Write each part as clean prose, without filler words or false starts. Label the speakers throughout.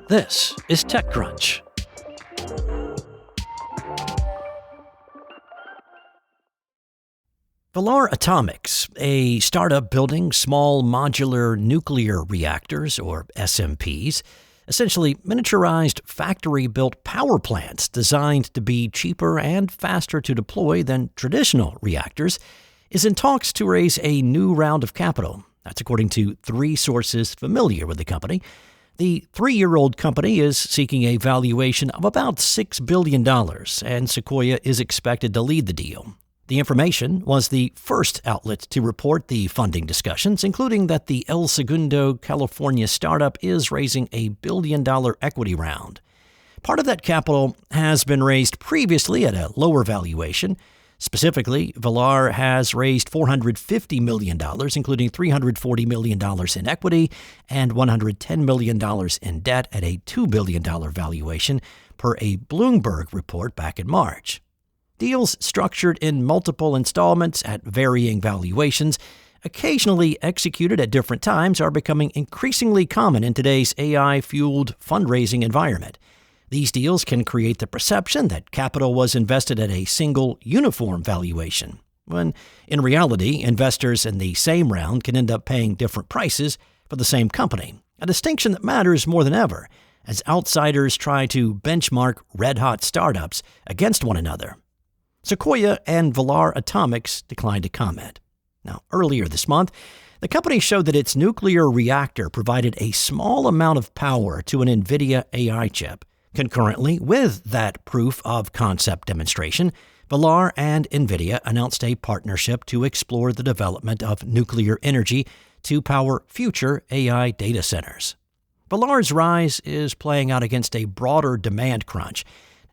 Speaker 1: This is TechCrunch. Valar Atomics, a startup building small modular nuclear reactors, or SMPs, essentially miniaturized factory-built power plants designed to be cheaper and faster to deploy than traditional reactors, is in talks to raise a new round of capital. That's according to three sources familiar with the company. The 3-year-old company is seeking a valuation of about $6 billion, and Sequoia is expected to lead the deal. The information was the first outlet to report the funding discussions, including that the El Segundo, California startup is raising a $1 billion equity round. Part of that capital has been raised previously at a lower valuation. Specifically, Valar has raised $450 million, including $340 million in equity and $110 million in debt at a $2 billion valuation, per a Bloomberg report back in March. Deals structured in multiple installments at varying valuations, occasionally executed at different times, are becoming increasingly common in today's AI-fueled fundraising environment. These deals can create the perception that capital was invested at a single, uniform valuation, when, in reality, investors in the same round can end up paying different prices for the same company, a distinction that matters more than ever as outsiders try to benchmark red-hot startups against one another. Sequoia and Valar Atomics declined to comment. Now, earlier this month, the company showed that its nuclear reactor provided a small amount of power to an NVIDIA AI chip. Concurrently with that proof of concept demonstration, Valar and NVIDIA announced a partnership to explore the development of nuclear energy to power future AI data centers. Valar's rise is playing out against a broader demand crunch.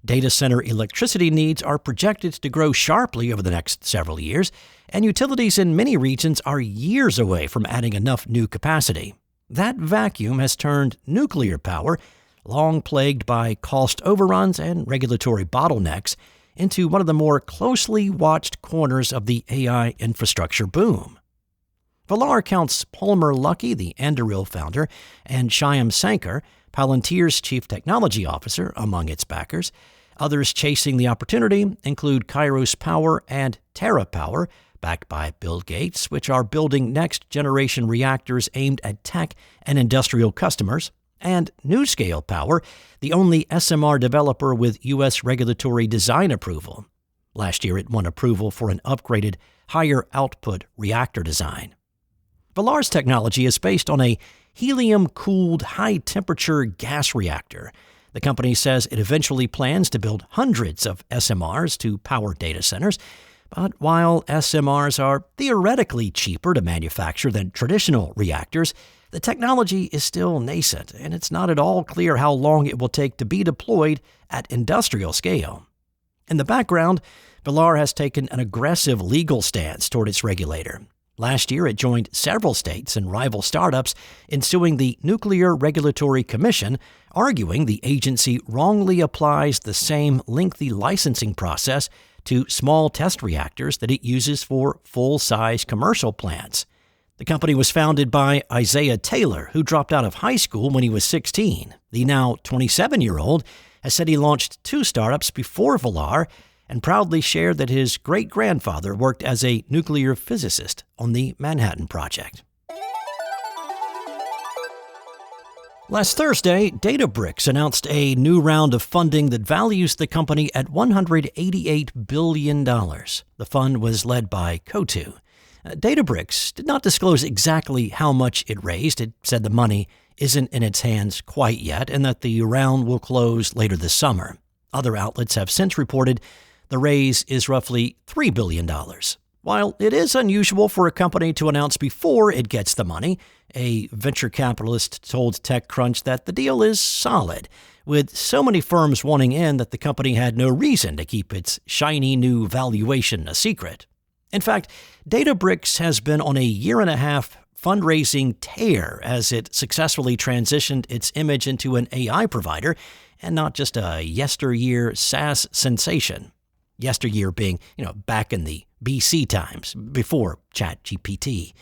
Speaker 1: Data center electricity needs are projected to grow sharply over the next several years, and utilities in many regions are years away from adding enough new capacity. That vacuum has turned nuclear power, long plagued by cost overruns and regulatory bottlenecks, into one of the more closely watched corners of the AI infrastructure boom. Valar counts Palmer Luckey, the Anduril founder, and Shyam Sankar, Palantir's chief technology officer, among its backers. Others chasing the opportunity include Kairos Power and TerraPower, backed by Bill Gates, which are building next-generation reactors aimed at tech and industrial customers, and NewScale Power, the only SMR developer with U.S. regulatory design approval. Last year, it won approval for an upgraded, higher-output reactor design. Valar's technology is based on a helium-cooled, high-temperature gas reactor. The company says it eventually plans to build hundreds of SMRs to power data centers, but while SMRs are theoretically cheaper to manufacture than traditional reactors, the technology is still nascent, and it's not at all clear how long it will take to be deployed at industrial scale. In the background, Valar has taken an aggressive legal stance toward its regulator. Last year, it joined several states and rival startups in suing the Nuclear Regulatory Commission, arguing the agency wrongly applies the same lengthy licensing process to small test reactors that it uses for full-size commercial plants. The company was founded by Isaiah Taylor, who dropped out of high school when he was 16. The now 27-year-old has said he launched 2 startups before Valar and proudly shared that his great-grandfather worked as a nuclear physicist on the Manhattan Project. Last Thursday, Databricks announced a new round of funding that values the company at $188 billion. The fund was led by Coatue. Databricks did not disclose exactly how much it raised. It said the money isn't in its hands quite yet and that the round will close later this summer. Other outlets have since reported the raise is roughly $3 billion. While it is unusual for a company to announce before it gets the money, a venture capitalist told TechCrunch that the deal is solid, with so many firms wanting in that the company had no reason to keep its shiny new valuation a secret. In fact, Databricks has been on a year-and-a-half fundraising tear as it successfully transitioned its image into an AI provider and not just a yesteryear SaaS sensation. Yesteryear being, back in the BC times, before ChatGPT.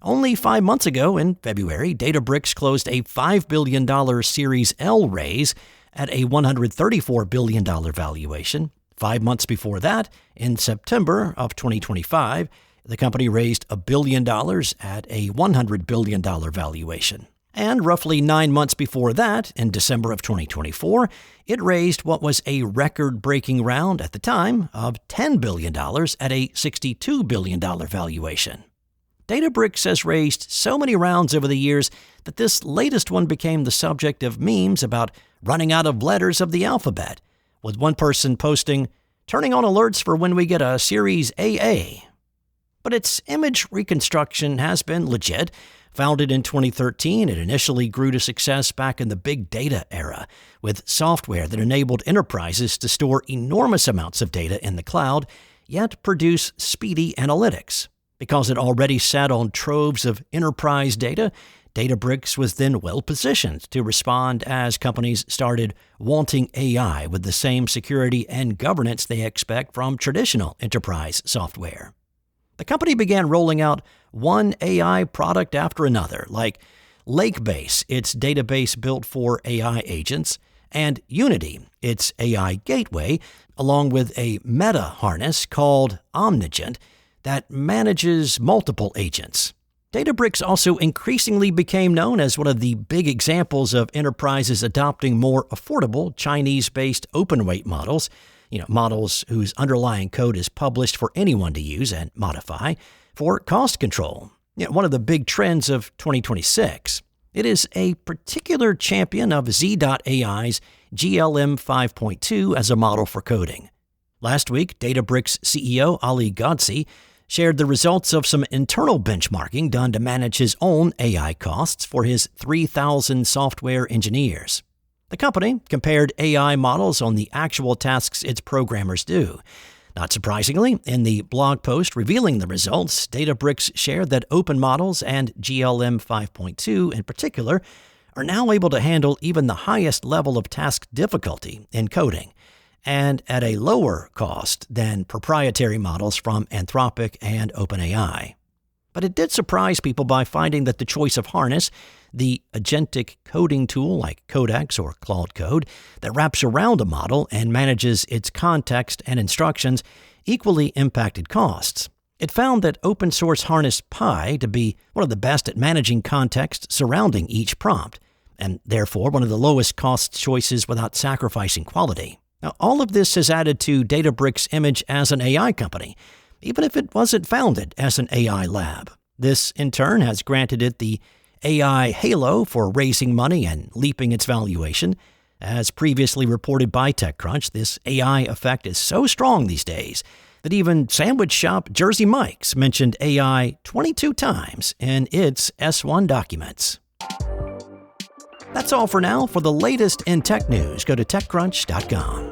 Speaker 1: Only 5 months ago, in February, Databricks closed a $5 billion Series L raise at a $134 billion valuation. 5 months before that, in September of 2025, the company raised $1 billion at a $100 billion valuation. And roughly 9 months before that, in December of 2024, it raised what was a record-breaking round at the time of $10 billion at a $62 billion valuation. Databricks has raised so many rounds over the years that this latest one became the subject of memes about running out of letters of the alphabet, with one person posting, "Turning on alerts for when we get a Series AA." But its image reconstruction has been legit. Founded in 2013, it initially grew to success back in the big data era, with software that enabled enterprises to store enormous amounts of data in the cloud, yet produce speedy analytics. Because it already sat on troves of enterprise data, Databricks was then well-positioned to respond as companies started wanting AI with the same security and governance they expect from traditional enterprise software. The company began rolling out one AI product after another, like Lakebase, its database built for AI agents, and Unity, its AI gateway, along with a meta harness called Omnigent that manages multiple agents. Databricks also increasingly became known as one of the big examples of enterprises adopting more affordable Chinese-based open-weight models, models whose underlying code is published for anyone to use and modify, for cost control. One of the big trends of 2026. It is a particular champion of Z.AI's GLM 5.2 as a model for coding. Last week, Databricks CEO Ali Ghodsi shared the results of some internal benchmarking done to manage his own AI costs for his 3,000 software engineers. The company compared AI models on the actual tasks its programmers do. Not surprisingly, in the blog post revealing the results, Databricks shared that open models and GLM 5.2 in particular are now able to handle even the highest level of task difficulty in coding, and at a lower cost than proprietary models from Anthropic and OpenAI. But it did surprise people by finding that the choice of harness, the agentic coding tool like Codex or Claude Code that wraps around a model and manages its context and instructions, equally impacted costs. It found that open source harness Pi to be one of the best at managing context surrounding each prompt, and therefore one of the lowest cost choices without sacrificing quality. Now, all of this has added to Databricks' image as an AI company, even if it wasn't founded as an AI lab. This, in turn, has granted it the AI halo for raising money and leaping its valuation. As previously reported by TechCrunch, this AI effect is so strong these days that even sandwich shop Jersey Mike's mentioned AI 22 times in its S1 documents. That's all for now. For the latest in tech news, go to TechCrunch.com.